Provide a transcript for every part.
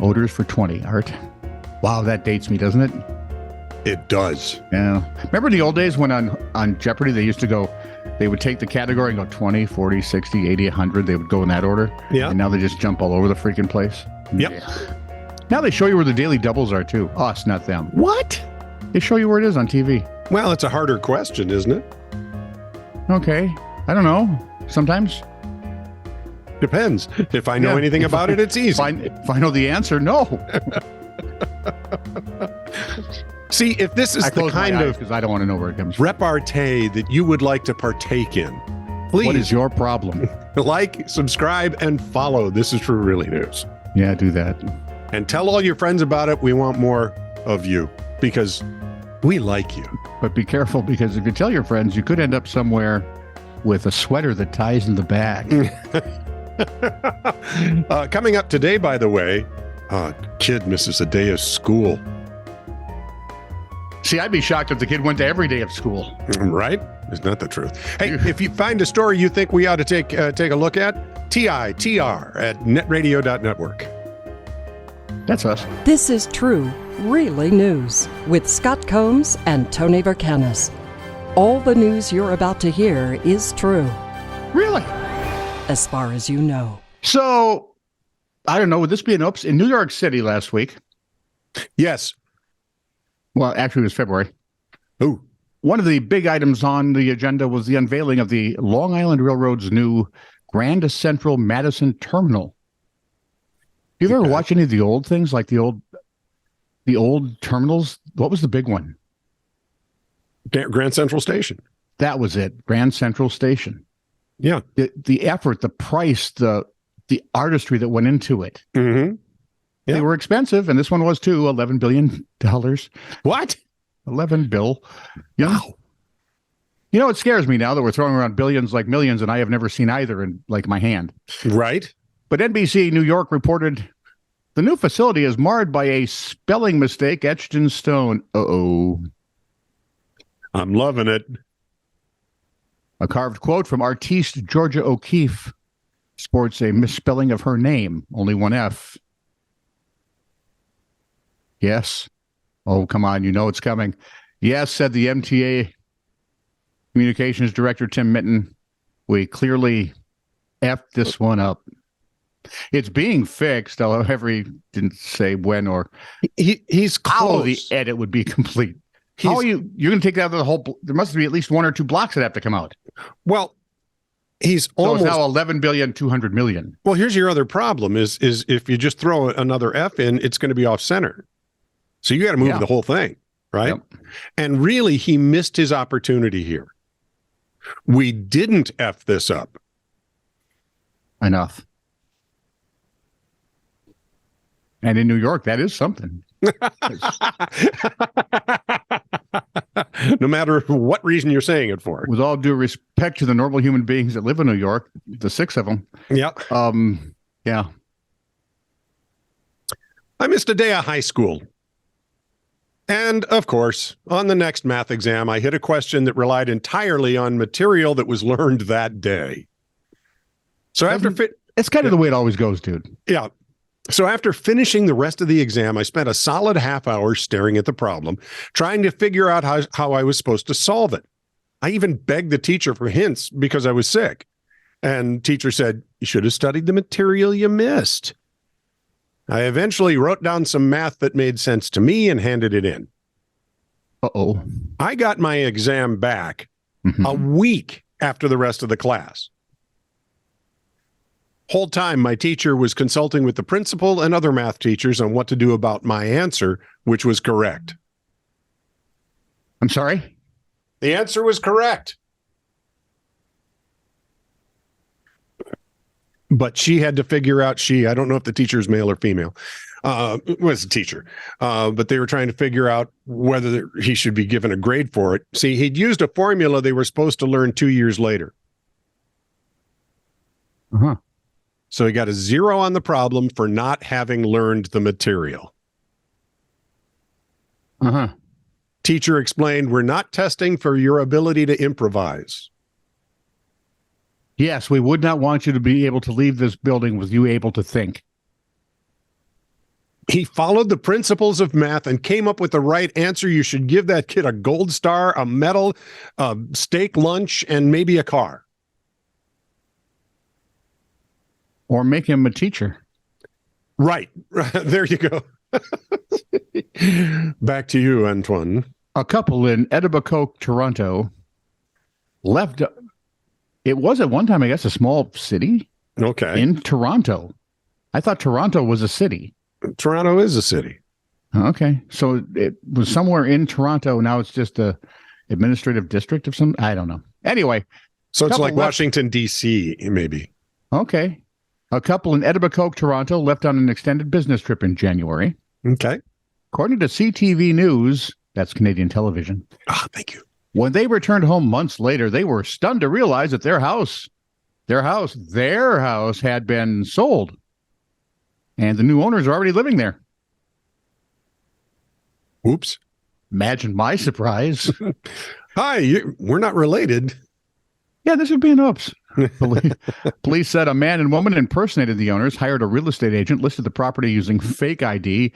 Odors for 20, Art. Wow, that dates me, doesn't it? It does. Yeah. Remember the old days when on Jeopardy they used to go, they would take the category and go 20, 40, 60, 80, 100. They would go in that order. Yeah. And now they just jump all over the freaking place. Yep. Yeah. Now they show you where the daily doubles are too. Us, not them. What? They show you where it is on TV. Well, it's a harder question, isn't it? Okay. I don't know. Sometimes. Depends. If I know anything about it, it's easy. If I know the answer, no. See, if this is the kind of because I don't want to know where it comes from. repartee that you would like to partake in, please What is your problem? like, subscribe, and follow. This is True Really News. Yeah, do that. And tell all your friends about it. We want more of you because we like you. But be careful, because if you tell your friends, you could end up somewhere with a sweater that ties in the back. Coming up today, by the way, kid misses a day of school. See, I'd be shocked if the kid went to every day of school. Right? Isn't that the truth? Hey, if you find a story you think we ought to take a look at, TITR@netradio.network. That's us. This is True Really News with Scott Combs and Tony Vercanis. All the news you're about to hear is true, Really? as far as you know. So, I don't know, would this be an oops? In New York City last week, Yes. well, actually it was February, Ooh. one of the big items on the agenda was the unveiling of the Long Island Railroad's new Grand Central Madison Terminal. You ever watch any of the old things, like the old terminals? What was the big one? Grand Central Station. That was it, Grand Central Station. Yeah. The effort, the price, the artistry that went into it. Mm-hmm. They Yeah. were expensive, and this one was too, $11 billion. What? 11 bill. Yeah. Wow. You know, it scares me now that we're throwing around billions like millions, and I have never seen either in like my hand. Right? But NBC New York reported the new facility is marred by a spelling mistake etched in stone. Uh-oh. I'm loving it. A carved quote from artiste Georgia O'Keeffe sports a misspelling of her name, only one F. Yes. Oh, come on, you know it's coming. Yes, said the MTA Communications Director Tim Minton. We clearly effed this one up. It's being fixed, however, he didn't say when or He's how close. the edit would be complete. How are you're going to take that the whole? There must be at least one or two blocks that have to come out. Well, he's So almost it's now 11,200,000,000. Well, here's your other problem is if you just throw another F in, it's going to be off center. So you got to move Yeah. the whole thing, right? Yep. And really, he missed his opportunity here. We didn't F this up. Enough. And in New York, that is something. No matter what reason you're saying it for. With all due respect to the normal human beings that live in New York, the 6 of them. Yeah. Yeah. I missed a day of high school. And of course, on the next math exam, I hit a question that relied entirely on material that was learned that day. So It's kind of the way it always goes, dude. Yeah. So after finishing the rest of the exam, I spent a solid half hour staring at the problem, trying to figure out how I was supposed to solve it. I even begged the teacher for hints because I was sick. And teacher said, you should have studied the material you missed. I eventually wrote down some math that made sense to me and handed it in. Uh-oh. I got my exam back Mhm. a week after the rest of the class. Whole time, my teacher was consulting with the principal and other math teachers on what to do about my answer, which was correct. I'm sorry? The answer was correct. But she had to figure out, I don't know if the teacher is male or female, was a teacher, but they were trying to figure out whether he should be given a grade for it. See, he'd used a formula they were supposed to learn 2 years later. Uh-huh. So he got a 0 on the problem for not having learned the material. Uh-huh. Teacher explained, we're not testing for your ability to improvise. Yes, we would not want you to be able to leave this building with you able to think. He followed the principles of math and came up with the right answer. You should give that kid a gold star, a medal, a steak lunch, and maybe a car. Or make him a teacher. Right. There you go. Back to you, Antoine. A couple in Etobicoke, Toronto, left. It was at one time, I guess, a small city. Okay. In Toronto. I thought Toronto was a city. Toronto is a city. Okay. So it was somewhere in Toronto. Now it's just a administrative district of some, I don't know. Anyway. So it's like Washington, D.C., maybe. Okay. A couple in Etobicoke, Toronto, left on an extended business trip in January. Okay. According to CTV News, that's Canadian television. Thank you. When they returned home months later, they were stunned to realize that their house had been sold. And the new owners are already living there. Oops. Imagine my surprise. Hi, we're not related. Yeah, this would be an oops. Police said a man and woman impersonated the owners, hired a real estate agent, listed the property using fake ID,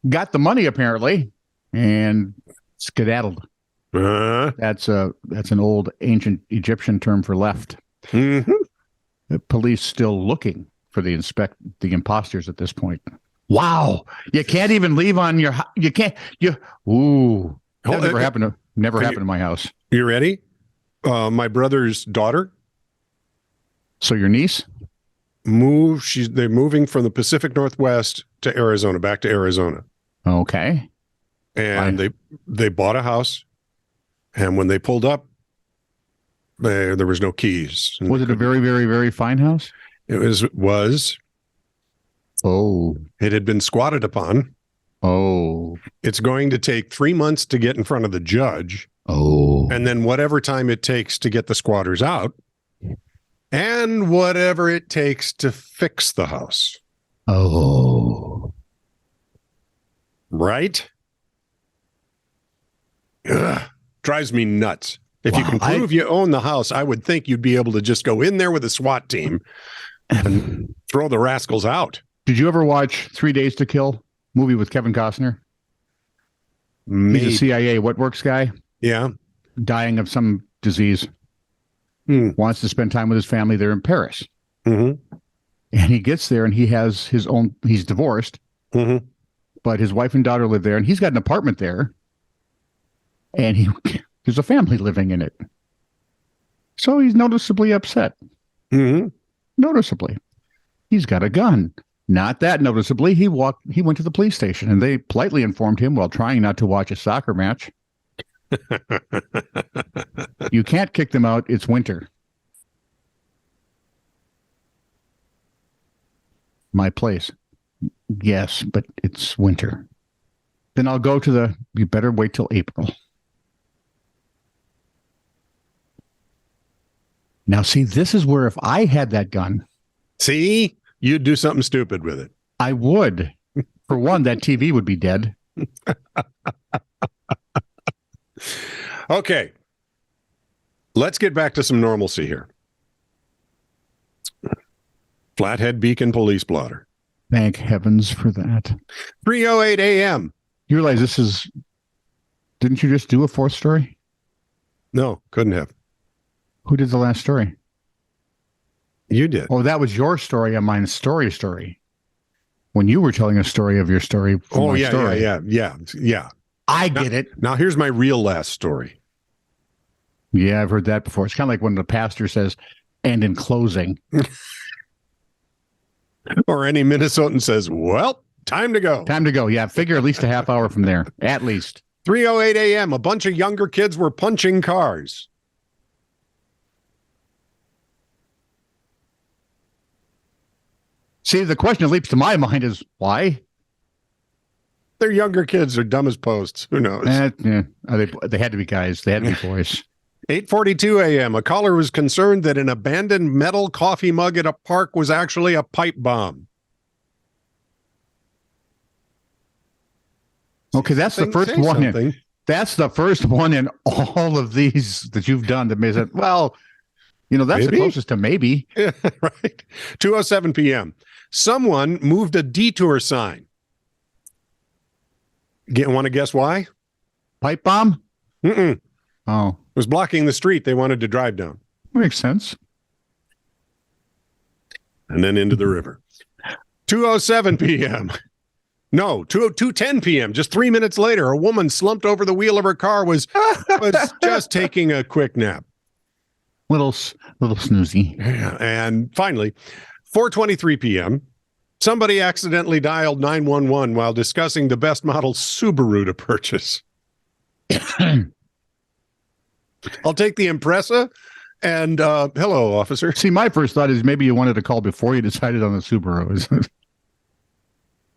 got the money apparently, and skedaddled. That's an old ancient Egyptian term for left. Mm-hmm. The police still looking for the imposters at this point. Wow, you can't even leave on your. You can't. Ooh, that never happened. Never happened in my house. You ready? My brother's daughter. So your niece they're moving from the Pacific Northwest to Arizona, back to Arizona. Okay. And they bought a house, and when they pulled up, there was no keys. Was it a very, very, very fine house? It was. Oh. It had been squatted upon. Oh. It's going to take 3 months to get in front of the judge. Oh. And then whatever time it takes to get the squatters out. And whatever it takes to fix the house. Oh. Right? Ugh, drives me nuts. If you can prove you own the house, I would think you'd be able to just go in there with a SWAT team and throw the rascals out. Did you ever watch 3 Days to Kill? Movie with Kevin Costner? He's a CIA what works guy. Yeah. Dying of some disease. Wants to spend time with his family there in Paris. Mm-hmm. And he gets there and he has his own, he's divorced, but his wife and daughter live there and he's got an apartment there and there's a family living in it. So he's noticeably upset. Mm-hmm. Noticeably. He's got a gun. Not that noticeably. He went to the police station and they politely informed him while trying not to watch a soccer match. You can't kick them out. It's winter. My place. Yes, but it's winter. Then I'll go to you better wait till April. Now, see, this is where if I had that gun. See, you'd do something stupid with it. I would. For one, that TV would be dead. Okay. Let's get back to some normalcy here. Flathead Beacon Police Blotter. Thank heavens for that. 3:08 a.m. You realize didn't you just do a fourth story? No, couldn't have. Who did the last story? You did. Oh, that was your story on mine story. When you were telling a story of your story. Yeah. I get it. Now here's my real last story. Yeah, I've heard that before. It's kind of like when the pastor says, and in closing. Or any Minnesotan says, well, time to go. Time to go. Yeah, figure at least a half hour from there. At least. 3:08 a.m. A bunch of younger kids were punching cars. See, the question that leaps to my mind is why? They're younger kids. They're dumb as posts. Who knows? Yeah. They had to be guys. They had to be boys. 8:42 a.m. A caller was concerned that an abandoned metal coffee mug at a park was actually a pipe bomb. Okay, that's the first one. That's the first one in all of these that you've done that makes it, well, that's the closest to maybe. Yeah, right. 2:07 p.m. Someone moved a detour sign. Want to guess why? Pipe bomb? It Oh, was blocking the street they wanted to drive down makes sense. and then into the river. 2:07 p.m. No, 2:10 p.m. Just 3 minutes later, a woman slumped over the wheel of her car was just taking a quick nap. Little snoozy. Yeah. And finally, 4:23 p.m., somebody accidentally dialed 911 while discussing the best model Subaru to purchase. I'll take the Impreza and hello, officer. See, my first thought is maybe you wanted to call before you decided on the Subaru.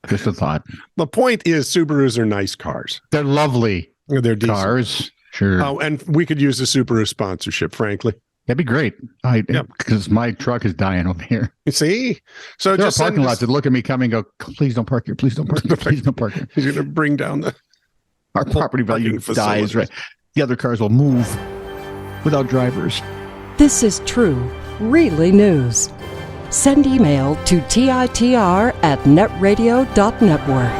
Just a thought. The point is, Subarus are nice cars. They're lovely They're decent. cars. Sure. Oh, and we could use a Subaru sponsorship, frankly. That'd be great. Because my truck is dying over here. You see? So There are just send parking us- lots that look at me coming and go, please don't park here. Please don't park here. Please don't park here. He's going to bring down the. Our property value Parking dies. facilities. Right. The other cars will move without drivers. This is true, really news. Send email to TITR@netradio.network.